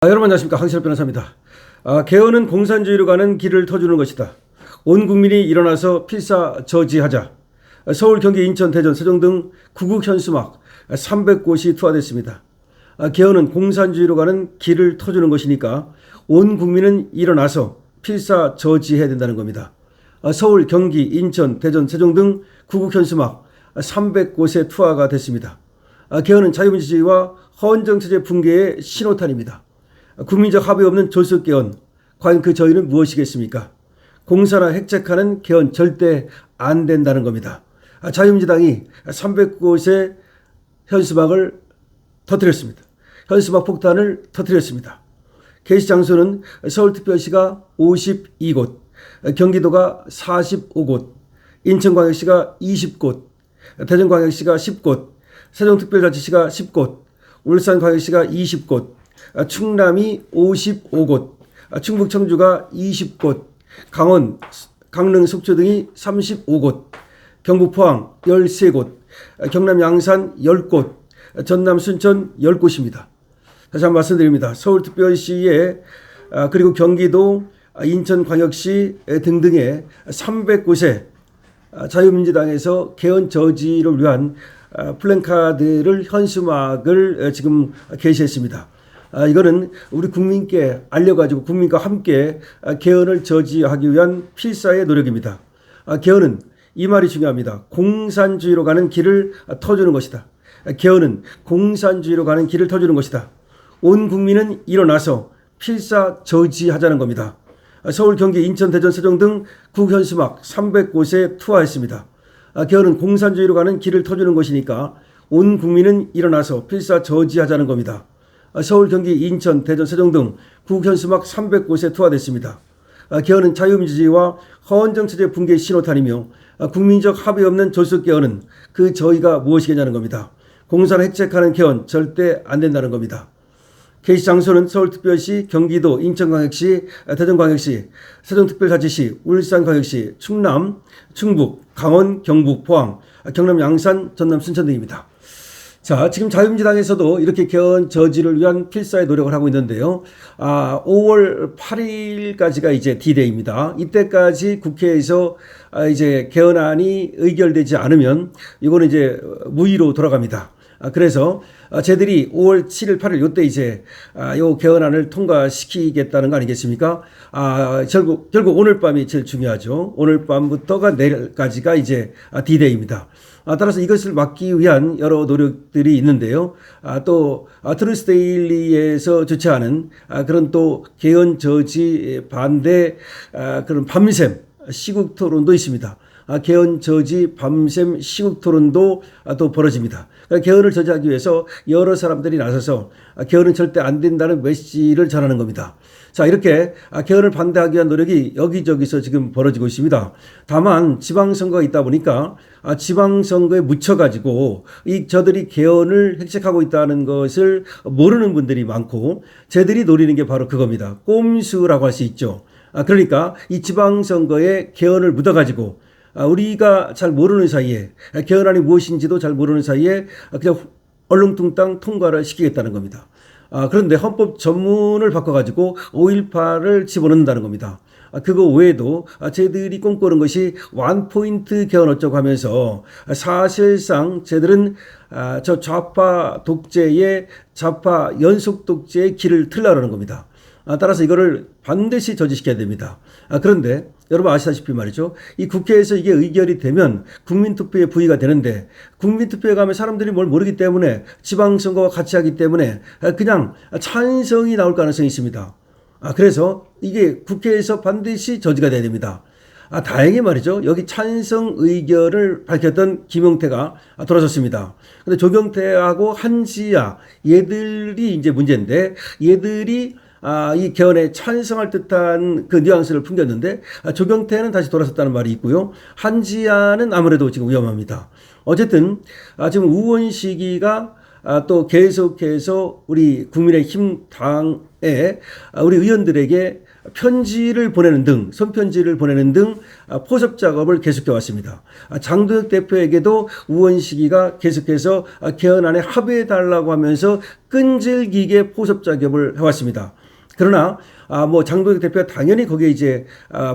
여러분 안녕하십니까. 황신업 변호사입니다. 개헌은 공산주의로 가는 길을 터주는 것이다. 온 국민이 일어나서 필사 저지하자. 서울, 경기, 인천, 대전, 세종 등 구국 현수막 300곳이 투하됐습니다. 개헌은 공산주의로 가는 길을 터주는 것이니까 온 국민은 일어나서 필사 저지해야 된다는 겁니다. 서울, 경기, 인천, 대전, 세종 등 구국 현수막 300곳에 투하가 됐습니다. 개헌은 자유민주주의와 헌정체제 붕괴의 신호탄입니다. 국민적 합의 없는 졸속 개헌, 과연 그 저희는 무엇이겠습니까? 공사나 획책하는 개헌 절대 안 된다는 겁니다. 자유민주당이 300곳의 현수막을 터뜨렸습니다. 현수막 폭탄을 터뜨렸습니다. 게시 장소는 서울특별시가 52곳, 경기도가 45곳, 인천광역시가 20곳, 대전광역시가 10곳, 세종특별자치시가 10곳, 울산광역시가 20곳, 충남이 55곳, 충북 청주가 20곳, 강원, 강릉, 속초 등이 35곳, 경북 포항 13곳, 경남 양산 10곳, 전남 순천 10곳입니다. 다시 한번 말씀드립니다. 서울특별시에 그리고 경기도, 인천광역시 등등의 300곳에 자유민주당에서 개헌 저지를 위한 플랜카드를 현수막을 지금 게시했습니다. 이거는 우리 국민께 알려가지고 국민과 함께 개헌을 저지하기 위한 필사의 노력입니다. 개헌은 이 말이 중요합니다. 공산주의로 가는 길을 터주는 것이다. 개헌은 공산주의로 가는 길을 터주는 것이다. 온 국민은 일어나서 필사 저지하자는 겁니다. 서울, 경기, 인천, 대전, 세종 등 국현수막 300곳에 투하했습니다. 개헌은 공산주의로 가는 길을 터주는 것이니까 온 국민은 일어나서 필사 저지하자는 겁니다. 서울, 경기, 인천, 대전, 세종 등 국현수막 300곳에 투하됐습니다. 개헌은 자유민주주의와 헌정체제 붕괴의 신호탄이며 국민적 합의 없는 졸속 개헌은 그 저희가 무엇이겠냐는 겁니다. 공사를 획책하는 개헌 절대 안 된다는 겁니다. 게시 장소는 서울특별시, 경기도, 인천광역시, 대전광역시, 세종특별자치시, 울산광역시, 충남, 충북, 강원, 경북, 포항, 경남 양산, 전남 순천 등입니다. 자, 지금 자유민주당에서도 이렇게 개헌 저지를 위한 필사의 노력을 하고 있는데요. 5월 8일까지가 이제 D-Day입니다. 이때까지 국회에서 이제 개헌안이 의결되지 않으면 이거는 이제 무의로 돌아갑니다. 그래서 쟤들이 5월 7일, 8일 요때 이제 요 개헌안을 통과시키겠다는 거 아니겠습니까? 결국 오늘 밤이 제일 중요하죠. 오늘 밤부터가 내일까지가 이제 D-Day입니다. 따라서 이것을 막기 위한 여러 노력들이 있는데요. 또 트루스 데일리에서 주최하는 그런 또 개헌 저지 반대 그런 밤샘 시국 토론도 있습니다. 개헌 저지 밤샘 시국 토론도 또 벌어집니다. 개헌을 저지하기 위해서 여러 사람들이 나서서 개헌은 절대 안 된다는 메시지를 전하는 겁니다. 자, 이렇게 개헌을 반대하기 위한 노력이 여기저기서 지금 벌어지고 있습니다. 다만 지방선거가 있다 보니까 지방선거에 묻혀가지고 저들이 개헌을 획책하고 있다는 것을 모르는 분들이 많고 쟤들이 노리는 게 바로 그겁니다. 꼼수라고 할 수 있죠. 그러니까 이 지방선거에 개헌을 묻어가지고 우리가 잘 모르는 사이에 개헌안이 무엇인지도 잘 모르는 사이에 그냥 얼렁뚱땅 통과를 시키겠다는 겁니다. 그런데 헌법 전문을 바꿔가지고 5.18을 집어넣는다는 겁니다. 그거 외에도 쟤들이 꿈꾸는 것이 원포인트 개헌 어쩌고 하면서 사실상 쟤들은 저 좌파 독재의 좌파 연속 독재의 길을 틀라라는 겁니다. 따라서 이거를 반드시 저지시켜야 됩니다. 그런데 여러분 아시다시피 말이죠. 이 국회에서 이게 의결이 되면 국민투표에 부의가 되는데 국민투표에 가면 사람들이 뭘 모르기 때문에 지방선거와 같이 하기 때문에 그냥 찬성이 나올 가능성이 있습니다. 그래서 이게 국회에서 반드시 저지가 돼야 됩니다. 다행히 말이죠. 여기 찬성 의결을 밝혔던 김용태가 돌아섰습니다. 근데 조경태하고 한지아 얘들이 이제 문제인데 얘들이 이 개헌에 찬성할 듯한 그 뉘앙스를 풍겼는데 조경태는 다시 돌아섰다는 말이 있고요. 한지아는 아무래도 지금 위험합니다. 어쨌든 지금 우원 시기가 또 계속해서 우리 국민의힘 당에 우리 의원들에게 편지를 보내는 등, 손편지를 보내는 등 포섭 작업을 계속해 왔습니다. 장도혁 대표에게도 우원식이가 계속해서 개헌안에 합의해 달라고 하면서 끈질기게 포섭 작업을 해왔습니다. 그러나 뭐 장도혁 대표가 당연히 거기에 이제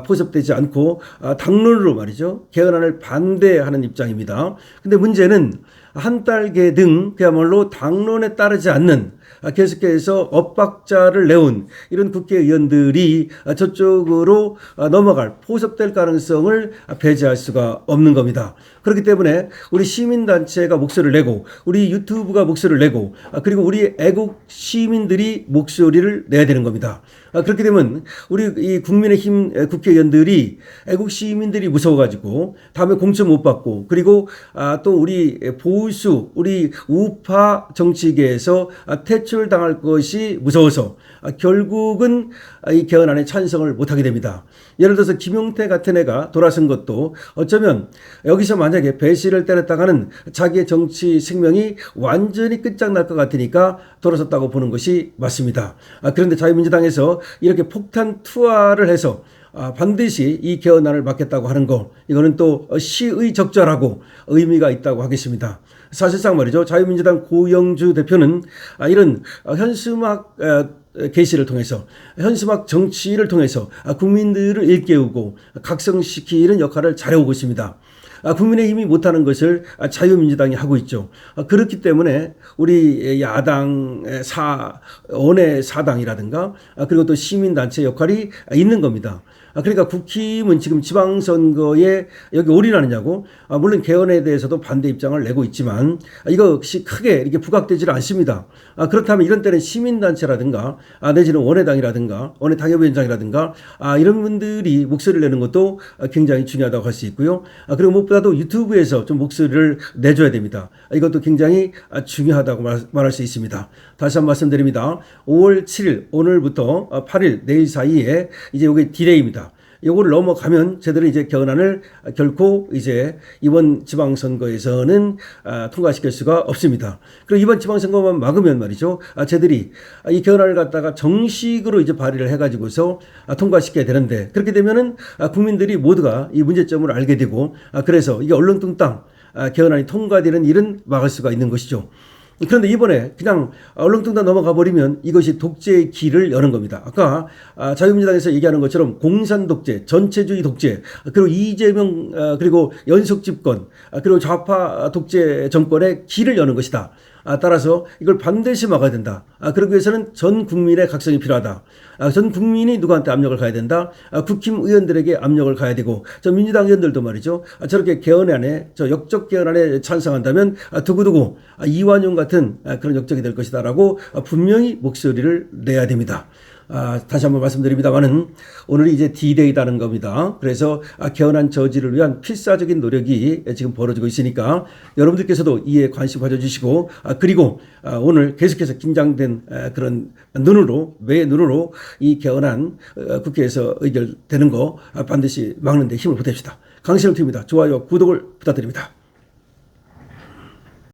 포섭되지 않고 당론으로 말이죠, 개헌안을 반대하는 입장입니다. 근데 문제는 한달계 등 그야말로 당론에 따르지 않는 계속해서 엇박자를 내온 이런 국회의원들이 저쪽으로 넘어갈, 포섭될 가능성을 배제할 수가 없는 겁니다. 그렇기 때문에 우리 시민단체가 목소리를 내고, 우리 유튜브가 목소리를 내고, 그리고 우리 애국 시민들이 목소리를 내야 되는 겁니다. 그렇게 되면 우리 이 국민의힘 국회의원들이 애국 시민들이 무서워가지고 다음에 공천 못 받고, 그리고 또 우리 보수, 우리 우파 정치계에서 퇴출당할 것이 무서워서 결국은 이 개헌안에 찬성을 못하게 됩니다. 예를 들어서 김용태 같은 애가 돌아선 것도 어쩌면 여기서 만약에 배실을 때렸다가는 자기의 정치 생명이 완전히 끝장날 것 같으니까 돌아섰다고 보는 것이 맞습니다. 그런데 자유민주당에서 이렇게 폭탄 투하를 해서 반드시 이 개헌안을 막겠다고 하는 거, 이거는 또 시의적절하고 의미가 있다고 하겠습니다. 사실상 말이죠, 자유민주당 고영주 대표는 이런 현수막 게시를 통해서, 현수막 정치를 통해서 국민들을 일깨우고 각성시키는 역할을 잘해오고 있습니다. 국민의힘이 못하는 것을 자유민주당이 하고 있죠. 그렇기 때문에 우리 야당 원외 사당이라든가 그리고 또 시민단체 역할이 있는 겁니다. 그러니까 국힘은 지금 지방선거에 여기 올인하느냐고, 물론 개헌에 대해서도 반대 입장을 내고 있지만 이것이 크게 이렇게 부각되지는 않습니다. 그렇다면 이런 때는 시민단체라든가 내지는 원외당이라든가 원외당협위원장이라든가 이런 분들이 목소리를 내는 것도 굉장히 중요하다고 할 수 있고요. 그리고 무엇보다도 유튜브에서 좀 목소리를 내줘야 됩니다. 이것도 굉장히 중요하다고 말할 수 있습니다. 다시 한번 말씀드립니다. 5월 7일 오늘부터 8일 내일 사이에 이제 이게 디레이입니다. 요거를 넘어가면 저희들은 이제 개헌안을 결코 이제 이번 지방선거에서는 통과시킬 수가 없습니다. 그리고 이번 지방선거만 막으면 말이죠, 저희들이 이 개헌안을 갖다가 정식으로 이제 발의를 해가지고서 통과시켜야 되는데, 그렇게 되면은 국민들이 모두가 이 문제점을 알게 되고, 그래서 이게 얼렁뚱땅 개헌안이 통과되는 일은 막을 수가 있는 것이죠. 그런데 이번에 그냥 얼렁뚱땅 넘어가 버리면 이것이 독재의 길을 여는 겁니다. 아까 자유민주당에서 얘기하는 것처럼 공산 독재, 전체주의 독재, 그리고 이재명 그리고 연속 집권, 그리고 좌파 독재 정권의 길을 여는 것이다. 따라서 이걸 반드시 막아야 된다. 그러기 위해서는 전 국민의 각성이 필요하다. 전 국민이 누구한테 압력을 가야 된다. 국힘 의원들에게 압력을 가야 되고, 저 민주당 의원들도 말이죠, 저렇게 개헌안에, 저 역적 개헌안에 찬성한다면 두고두고 이완용 같은 그런 역적이 될 것이다라고 분명히 목소리를 내야 됩니다. 다시 한번 말씀드립니다만은 오늘이 이제 D-Day라는 겁니다. 그래서 개헌안 저지를 위한 필사적인 노력이 지금 벌어지고 있으니까 여러분들께서도 이에 관심 가져주시고, 그리고 오늘 계속해서 긴장된 그런 눈으로, 매 눈으로 이 개헌안 국회에서 의결되는 거 반드시 막는 데 힘을 보탭시다. 강신호 TV입니다. 좋아요, 구독을 부탁드립니다.